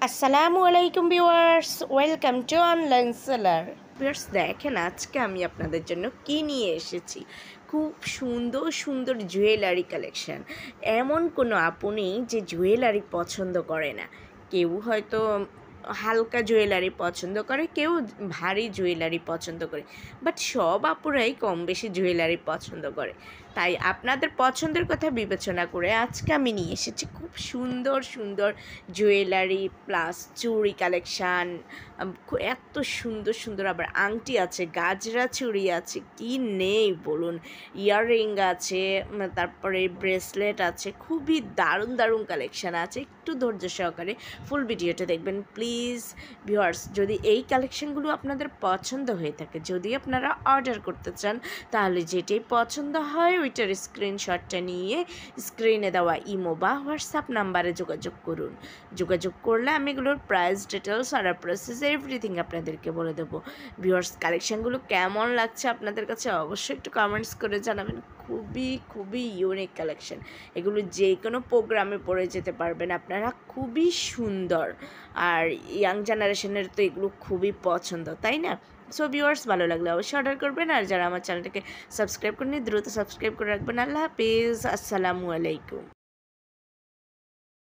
আসসালামু আলাইকুম viewers, welcome to online seller. Viewers দেখেন আজকে আমি আপনাদের জন্য কি নিয়ে এসেছি। খুব সুন্দর সুন্দর জুয়েলারি কালেকশন। এমন কোনো আপু নেই যে জুয়েলারি পছন্দ করে না। কেউ হয়তো হালকা জুয়েলারি পছন্দ করে, কেউ ভারী জুয়েলারি পছন্দ করে, বাট সব আপুরাই কম বেশি জুয়েলারি পছন্দ করে। তাই আপনাদের পছন্দের কথা বিবেচনা করে আজকে আমি নিয়ে এসেছি খুব সুন্দর সুন্দর জুয়েলারি প্লাস চুড়ি কালেকশান। এত সুন্দর সুন্দর আবার আংটি আছে, গাজরা চুড়ি আছে, কি নেই বলুন। ইয়াররিং আছে, তারপরে ব্রেসলেট আছে, খুবই দারুণ দারুণ কালেকশান আছে। একটু ধৈর্য সহকারে ফুল ভিডিওটা দেখবেন প্লিজ ভিউয়ার্স। যদি এই কালেকশানগুলো আপনাদের পছন্দ হয়ে থাকে, যদি আপনারা অর্ডার করতে চান, তাহলে যেটাই পছন্দ হয় ওইটার স্ক্রিনশটটা নিয়ে স্ক্রিনে দেওয়া ইমো বা হোয়াটসঅ্যাপ নাম্বারে যোগাযোগ করুন। যোগাযোগ করলে আমি এগুলোর প্রাইস ডিটেলস আর প্রসেস এভরিথিং আপনাদেরকে বলে দেবো। ভিউয়ার্স কালেকশানগুলো কেমন লাগছে আপনাদের কাছে অবশ্যই একটু কমেন্টস করে জানাবেন। খুবই খুবই ইউনিক কালেকশান, এগুলো যে কোনো প্রোগ্রামে পরে যেতে পারবেন আপনারা। খুবই সুন্দর, আর ইয়াং জেনারেশনের তো এগুলো খুবই পছন্দ, তাই না? সো ভিউয়ার্স ভালো লাগলে অবশ্যই অর্ডার করবেন, আর যারা আমার চ্যানেলটাকে সাবস্ক্রাইব করেনি দ্রুত সাবস্ক্রাইব করে রাখবেন। আল্লাহ হাফিজ, আসসালামু আলাইকুম।